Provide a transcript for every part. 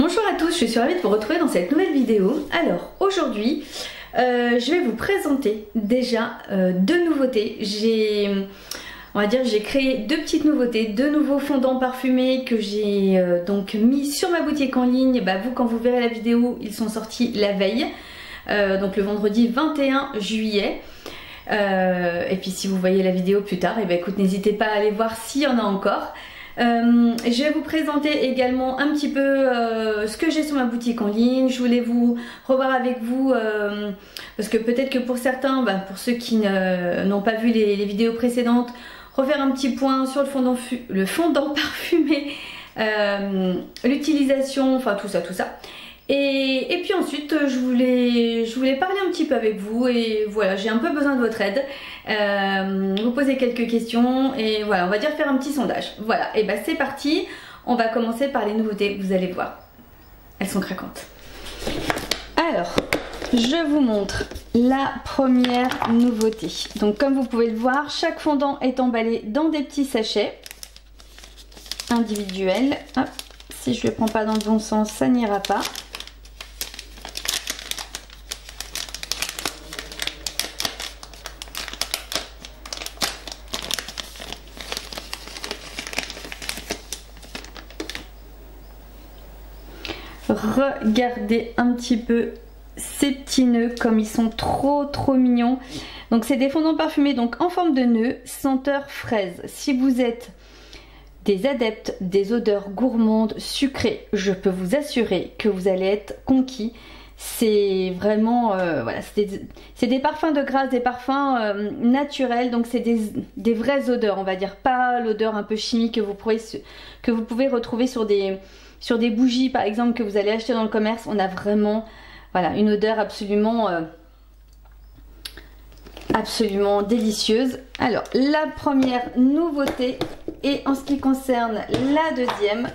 Bonjour à tous, je suis ravie de vous retrouver dans cette nouvelle vidéo. Alors aujourd'hui, je vais vous présenter déjà deux nouveautés. J'ai créé deux petites nouveautés, deux nouveaux fondants parfumés que j'ai donc mis sur ma boutique en ligne. Vous, quand vous verrez la vidéo, ils sont sortis la veille, donc le vendredi 21 juillet. Et puis si vous voyez la vidéo plus tard, écoute, n'hésitez pas à aller voir s'il y en a encore. Je vais vous présenter également un petit peu ce que j'ai sur ma boutique en ligne. Je voulais vous revoir avec vous parce que peut-être que pour certains, pour ceux qui n'ont pas vu les vidéos précédentes, refaire un petit point sur le fondant parfumé, l'utilisation, enfin tout ça. Et puis ensuite je voulais parler un petit peu avec vous et voilà, j'ai un peu besoin de votre aide, vous poser quelques questions et voilà, on va dire faire un petit sondage. Voilà, et c'est parti, on va commencer par les nouveautés, vous allez voir, elles sont craquantes. Alors, je vous montre la première nouveauté. Donc comme vous pouvez le voir, chaque fondant est emballé dans des petits sachets individuels. Hop, si je ne le prends pas dans le bon sens, ça n'ira pas. Regardez un petit peu ces petits nœuds comme ils sont trop mignons. Donc c'est des fondants parfumés donc en forme de nœud, senteur fraise. Si vous êtes des adeptes des odeurs gourmandes sucrées, je peux vous assurer que vous allez être conquis. C'est vraiment voilà, c'est des parfums de grâce, des parfums naturels, donc c'est des vraies odeurs, on va dire, pas l'odeur un peu chimique que vous pouvez retrouver sur des bougies par exemple que vous allez acheter dans le commerce. On a vraiment voilà, une odeur absolument délicieuse. Alors la première nouveauté, et en ce qui concerne la deuxième,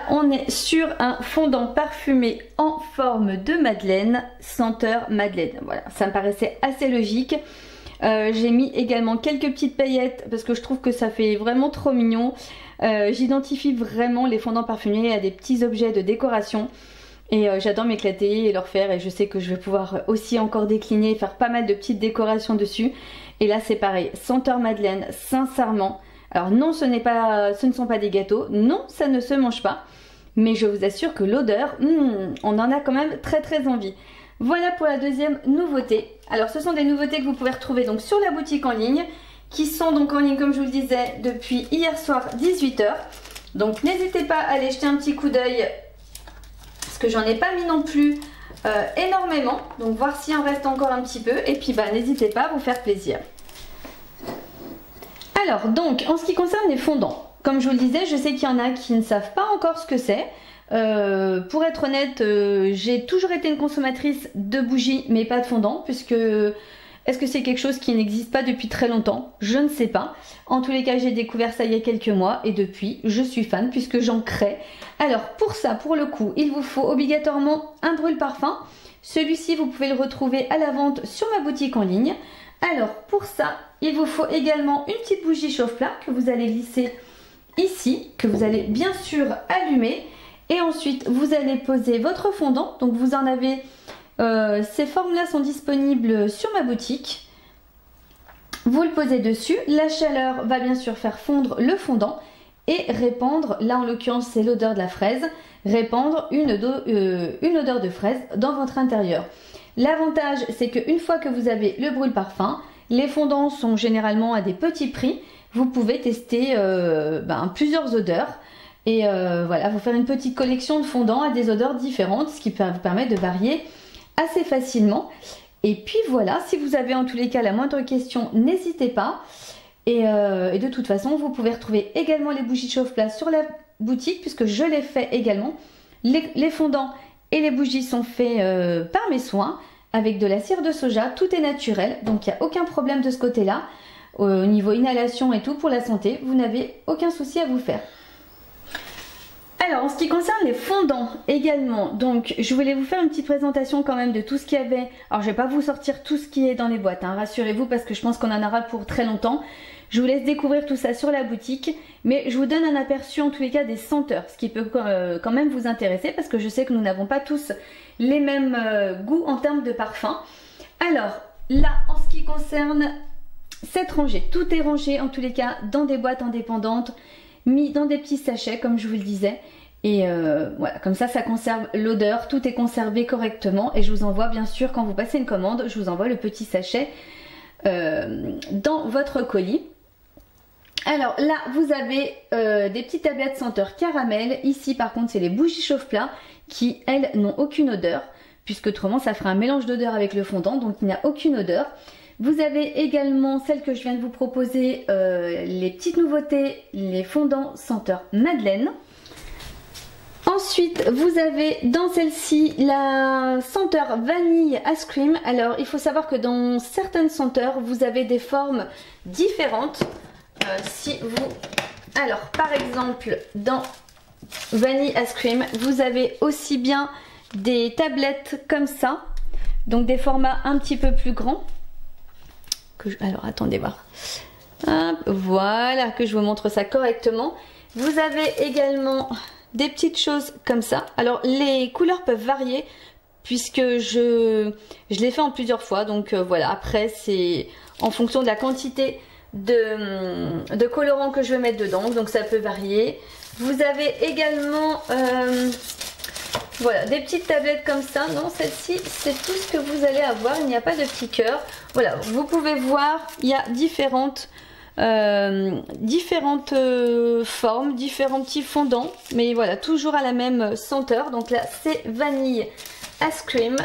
on est sur un fondant parfumé en forme de madeleine, senteur madeleine. Voilà, ça me paraissait assez logique. J'ai mis également quelques petites paillettes parce que je trouve que ça fait vraiment trop mignon. J'identifie vraiment les fondants parfumés à des petits objets de décoration et j'adore m'éclater et leur faire, et je sais que je vais pouvoir aussi encore décliner et faire pas mal de petites décorations dessus. Et là c'est pareil, senteur madeleine, sincèrement. Alors non, ce ne sont pas des gâteaux, non, ça ne se mange pas, mais je vous assure que l'odeur, on en a quand même très envie. Voilà pour la deuxième nouveauté. Alors ce sont des nouveautés que vous pouvez retrouver donc sur la boutique en ligne, qui sont donc en ligne comme je vous le disais depuis hier soir 18 h. Donc n'hésitez pas à aller jeter un petit coup d'œil parce que j'en ai pas mis non plus énormément. Donc voir s'il en reste encore un petit peu, et puis n'hésitez pas à vous faire plaisir. Alors donc en ce qui concerne les fondants, comme je vous le disais, je sais qu'il y en a qui ne savent pas encore ce que c'est. Pour être honnête, j'ai toujours été une consommatrice de bougies mais pas de fondant, puisque est-ce que c'est quelque chose qui n'existe pas depuis très longtemps? Je ne sais pas. En tous les cas, j'ai découvert ça il y a quelques mois et depuis je suis fan puisque j'en crée. Alors pour ça, pour le coup, il vous faut obligatoirement un brûle-parfum. Celui-ci vous pouvez le retrouver à la vente sur ma boutique en ligne. Alors pour ça, il vous faut également une petite bougie chauffe-plat que vous allez glisser ici, que vous allez bien sûr allumer. Et ensuite, vous allez poser votre fondant. Donc vous en avez, ces formes-là sont disponibles sur ma boutique. Vous le posez dessus. La chaleur va bien sûr faire fondre le fondant et répandre, là en l'occurrence c'est l'odeur de la fraise, répandre une odeur de fraise dans votre intérieur. L'avantage, c'est qu'une fois que vous avez le brûle-parfum, les fondants sont généralement à des petits prix. Vous pouvez tester plusieurs odeurs. Et voilà, vous faire une petite collection de fondants à des odeurs différentes, ce qui peut vous permettre de varier assez facilement. Et puis voilà, si vous avez en tous les cas la moindre question, n'hésitez pas. Et de toute façon, vous pouvez retrouver également les bougies chauffe-plat sur la boutique, puisque je les fais également. Les fondants et les bougies sont faits par mes soins, avec de la cire de soja, tout est naturel, donc il n'y a aucun problème de ce côté-là. Au niveau inhalation et tout, pour la santé, vous n'avez aucun souci à vous faire. Alors en ce qui concerne les fondants également, donc je voulais vous faire une petite présentation quand même de tout ce qu'il y avait. Alors je vais pas vous sortir tout ce qui est dans les boîtes, hein, rassurez-vous, parce que je pense qu'on en aura pour très longtemps. Je vous laisse découvrir tout ça sur la boutique, mais je vous donne un aperçu en tous les cas des senteurs, ce qui peut quand même vous intéresser, parce que je sais que nous n'avons pas tous les mêmes goûts en termes de parfum. Alors là, en ce qui concerne cette rangée, tout est rangé en tous les cas dans des boîtes indépendantes, mis dans des petits sachets comme je vous le disais. Et voilà, comme ça conserve l'odeur, tout est conservé correctement. Et je vous envoie bien sûr, quand vous passez une commande, je vous envoie le petit sachet dans votre colis. Alors là, vous avez des petites tablettes senteurs caramel. Ici par contre, c'est les bougies chauffe-plat qui, elles, n'ont aucune odeur, puisque autrement ça ferait un mélange d'odeur avec le fondant, donc il n'y a aucune odeur. Vous avez également celle que je viens de vous proposer, les petites nouveautés, les fondants senteurs Madeleine. Ensuite, vous avez dans celle-ci la senteur vanille ice cream. Alors, il faut savoir que dans certaines senteurs, vous avez des formes différentes. Alors, par exemple, dans vanille ice cream, vous avez aussi bien des tablettes comme ça, donc des formats un petit peu plus grands. Alors, attendez voir. Hop, voilà, que je vous montre ça correctement. Vous avez également des petites choses comme ça. Alors les couleurs peuvent varier puisque je l'ai fait en plusieurs fois, donc voilà, après c'est en fonction de la quantité de colorant que je vais mettre dedans, donc ça peut varier. Vous avez également voilà, des petites tablettes comme ça. Non, celle-ci c'est tout ce que vous allez avoir, il n'y a pas de petit cœur. Voilà, vous pouvez voir, il y a différentes formes, différents petits fondants, mais voilà, toujours à la même senteur. Donc là c'est vanille ice cream,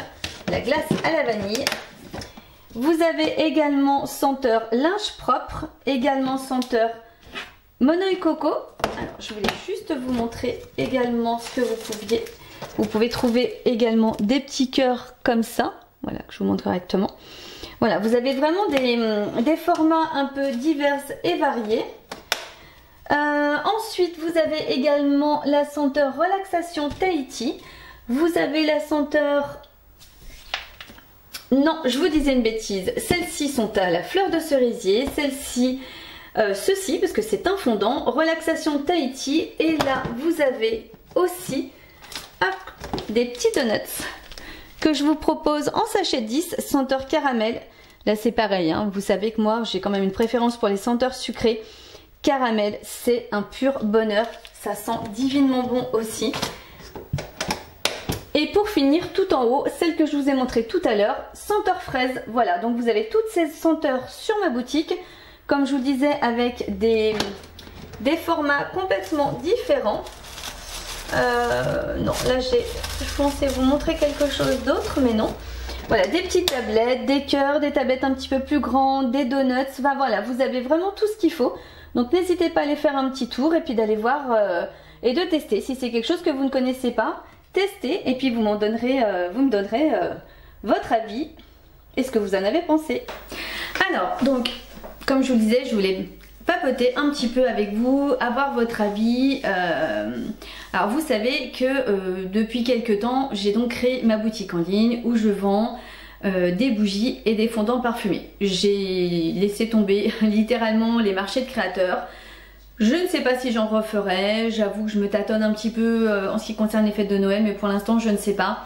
la glace à la vanille. Vous avez également senteur linge propre, également senteur monoï coco. Alors je voulais juste vous montrer également ce que vous pouvez trouver également des petits cœurs comme ça, voilà, que je vous montre correctement. Voilà, vous avez vraiment des formats un peu divers et variés. Ensuite, vous avez également la senteur relaxation Tahiti. Vous avez la senteur... Non, je vous disais une bêtise. Celles-ci sont à la fleur de cerisier. Celle-ci, ceci, parce que c'est un fondant. Relaxation Tahiti. Et là, vous avez aussi des petits donuts que je vous propose en sachet 10, senteur caramel. Là c'est pareil, hein. Vous savez que moi j'ai quand même une préférence pour les senteurs sucrées. Caramel, c'est un pur bonheur, ça sent divinement bon aussi. Et pour finir, tout en haut, celle que je vous ai montrée tout à l'heure, senteur fraise. Voilà, donc vous avez toutes ces senteurs sur ma boutique, comme je vous disais, avec des formats complètement différents. Non, là je pensais vous montrer quelque chose d'autre, mais non. Voilà, des petites tablettes, des cœurs, des tablettes un petit peu plus grandes, des donuts. Enfin voilà, vous avez vraiment tout ce qu'il faut. Donc n'hésitez pas à aller faire un petit tour et puis d'aller voir et de tester. Si c'est quelque chose que vous ne connaissez pas, testez et puis vous me donnerez votre avis et ce que vous en avez pensé. Alors, donc, comme je vous le disais, je voulais papoter un petit peu avec vous, avoir votre avis. Alors vous savez que depuis quelques temps, j'ai donc créé ma boutique en ligne où je vends des bougies et des fondants parfumés. J'ai laissé tomber littéralement les marchés de créateurs. Je ne sais pas si j'en referai, j'avoue que je me tâtonne un petit peu en ce qui concerne les fêtes de Noël, mais pour l'instant je ne sais pas.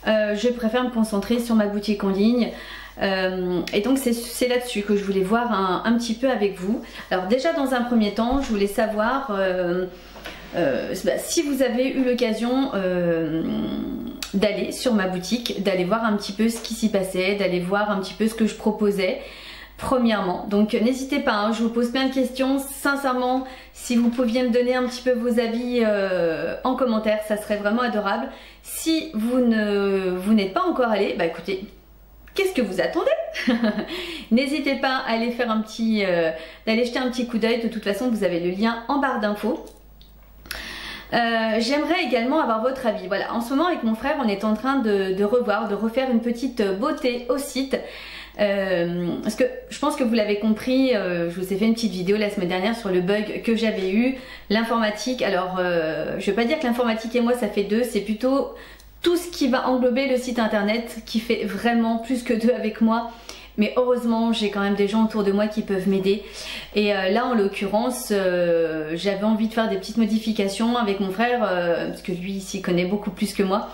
Je préfère me concentrer sur ma boutique en ligne. Et donc c'est là-dessus que je voulais voir un petit peu avec vous. Alors déjà dans un premier temps, je voulais savoir si vous avez eu l'occasion d'aller sur ma boutique, d'aller voir un petit peu ce qui s'y passait, d'aller voir un petit peu ce que je proposais. Premièrement, donc n'hésitez pas, hein, je vous pose plein de questions, sincèrement, si vous pouviez me donner un petit peu vos avis en commentaire, ça serait vraiment adorable. Si vous n'êtes pas encore allé, bah écoutez, qu'est-ce que vous attendez? N'hésitez pas à aller faire d'aller jeter un petit coup d'œil, de toute façon vous avez le lien en barre d'infos. J'aimerais également avoir votre avis. Voilà, en ce moment avec mon frère on est en train de refaire une petite beauté au site. Parce que je pense que vous l'avez compris, je vous ai fait une petite vidéo la semaine dernière sur le bug que j'avais eu, l'informatique. Alors je vais pas dire que l'informatique et moi ça fait deux, c'est plutôt tout ce qui va englober le site internet qui fait vraiment plus que deux avec moi. Mais heureusement j'ai quand même des gens autour de moi qui peuvent m'aider. Et là en l'occurrence j'avais envie de faire des petites modifications avec mon frère parce que lui il s'y connaît beaucoup plus que moi.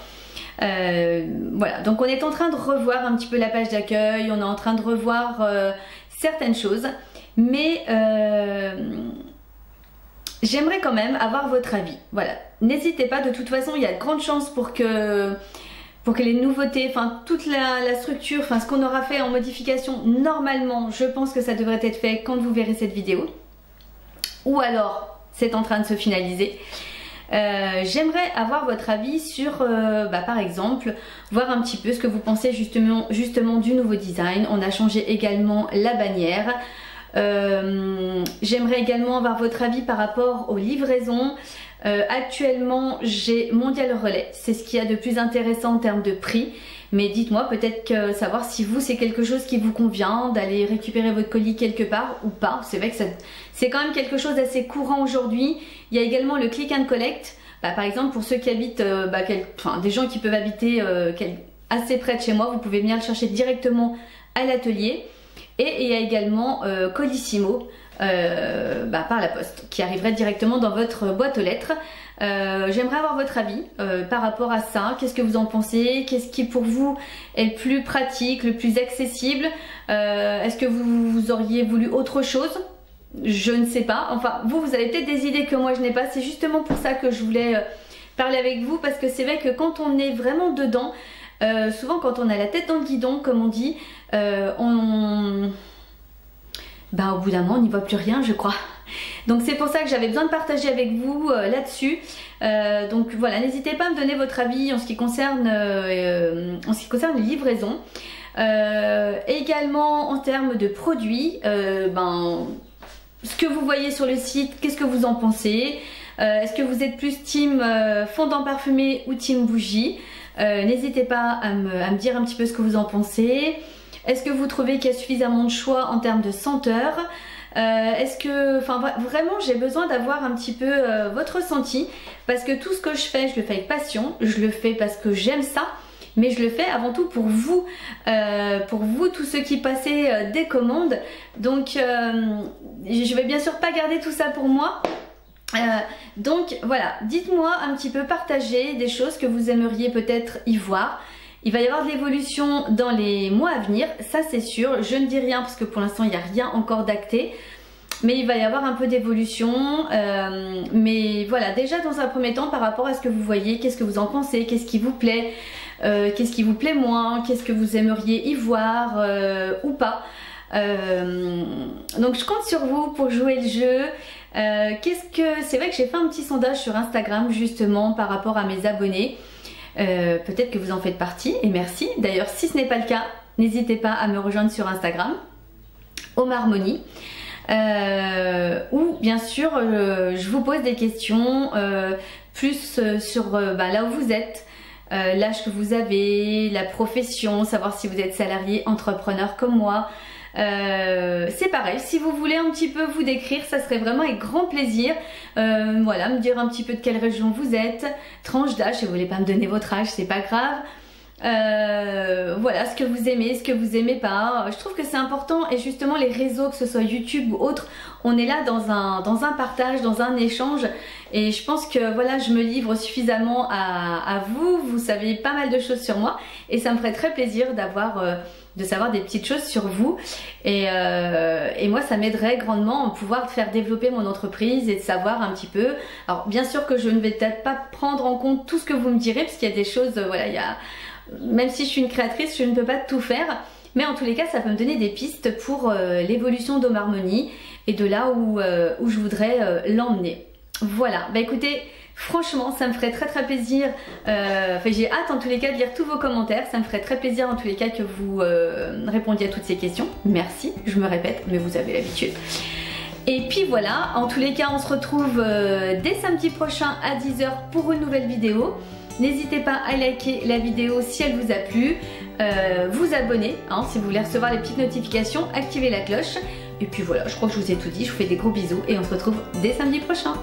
Voilà, donc on est en train de revoir un petit peu la page d'accueil, on est en train de revoir certaines choses, mais j'aimerais quand même avoir votre avis. Voilà, n'hésitez pas, de toute façon il y a de grandes chances pour que les nouveautés, enfin toute la structure, enfin ce qu'on aura fait en modification, normalement je pense que ça devrait être fait quand vous verrez cette vidéo, ou alors c'est en train de se finaliser. J'aimerais avoir votre avis sur, par exemple, voir un petit peu ce que vous pensez justement du nouveau design. On a changé également la bannière. J'aimerais également avoir votre avis par rapport aux livraisons. Actuellement j'ai Mondial Relais, c'est ce qu'il y a de plus intéressant en termes de prix. Mais dites-moi, peut-être que savoir si vous c'est quelque chose qui vous convient d'aller récupérer votre colis quelque part ou pas. C'est vrai que c'est quand même quelque chose d'assez courant aujourd'hui. Il y a également le click and collect. Par exemple pour ceux qui habitent, des gens qui peuvent habiter assez près de chez moi, vous pouvez venir le chercher directement à l'atelier. Et il y a également Colissimo par la poste qui arriverait directement dans votre boîte aux lettres. J'aimerais avoir votre avis par rapport à ça. Qu'est-ce que vous en pensez? Qu'est-ce qui pour vous est le plus pratique, le plus accessible? Est-ce que vous auriez voulu autre chose? Je ne sais pas. Enfin, vous avez peut-être des idées que moi je n'ai pas. C'est justement pour ça que je voulais parler avec vous, parce que c'est vrai que quand on est vraiment dedans, souvent quand on a la tête dans le guidon, comme on dit, au bout d'un moment on n'y voit plus rien, je crois. Donc c'est pour ça que j'avais besoin de partager avec vous là-dessus. Donc voilà, n'hésitez pas à me donner votre avis en ce qui concerne les livraisons. Également en termes de produits, ce que vous voyez sur le site, qu'est-ce que vous en pensez? Est-ce que vous êtes plus team fondant parfumé ou team bougie? N'hésitez pas à me dire un petit peu ce que vous en pensez. Est-ce que vous trouvez qu'il y a suffisamment de choix en termes de senteur? Vraiment j'ai besoin d'avoir un petit peu votre ressenti, parce que tout ce que je fais avec passion, je le fais parce que j'aime ça, mais je le fais avant tout pour vous tous ceux qui passez des commandes. Donc je vais bien sûr pas garder tout ça pour moi. Donc voilà, dites-moi un petit peu, partagez des choses que vous aimeriez peut-être y voir. Il va y avoir de l'évolution dans les mois à venir, ça c'est sûr. Je ne dis rien parce que pour l'instant il n'y a rien encore d'acté, mais il va y avoir un peu d'évolution. Mais voilà, déjà dans un premier temps, par rapport à ce que vous voyez, qu'est-ce que vous en pensez, qu'est-ce qui vous plaît, qu'est-ce qui vous plaît moins, qu'est-ce que vous aimeriez y voir ou pas. Donc je compte sur vous pour jouer le jeu. C'est vrai que j'ai fait un petit sondage sur Instagram justement par rapport à mes abonnés. Peut-être que vous en faites partie et merci. D'ailleurs si ce n'est pas le cas, n'hésitez pas à me rejoindre sur Instagram, Omarmony, où bien sûr je vous pose des questions plus sur là où vous êtes, l'âge que vous avez, la profession, savoir si vous êtes salarié, entrepreneur comme moi. C'est pareil, si vous voulez un petit peu vous décrire, ça serait vraiment avec grand plaisir. Voilà, me dire un petit peu de quelle région vous êtes, tranche d'âge, si vous voulez pas me donner votre âge, c'est pas grave. Voilà, ce que vous aimez, ce que vous aimez pas. Je trouve que c'est important, et justement les réseaux, que ce soit YouTube ou autre, on est là dans un partage, dans un échange, et je pense que voilà, je me livre suffisamment à vous. Vous savez pas mal de choses sur moi, et ça me ferait très plaisir de savoir des petites choses sur vous, et moi ça m'aiderait grandement à pouvoir faire développer mon entreprise et de savoir un petit peu. Alors bien sûr que je ne vais peut-être pas prendre en compte tout ce que vous me direz, parce qu'il y a des choses, voilà, même si je suis une créatrice, je ne peux pas tout faire, mais en tous les cas ça peut me donner des pistes pour l'évolution d'Omarmony et de là où je voudrais l'emmener. Voilà, écoutez, franchement ça me ferait très plaisir, j'ai hâte en tous les cas de lire tous vos commentaires. Ça me ferait très plaisir en tous les cas que vous répondiez à toutes ces questions. Merci, je me répète, mais vous avez l'habitude. Et puis voilà, en tous les cas on se retrouve dès samedi prochain à 10 h pour une nouvelle vidéo. N'hésitez pas à liker la vidéo si elle vous a plu, vous abonner hein, si vous voulez recevoir les petites notifications, activer la cloche. Et puis voilà, je crois que je vous ai tout dit, je vous fais des gros bisous et on se retrouve dès samedi prochain.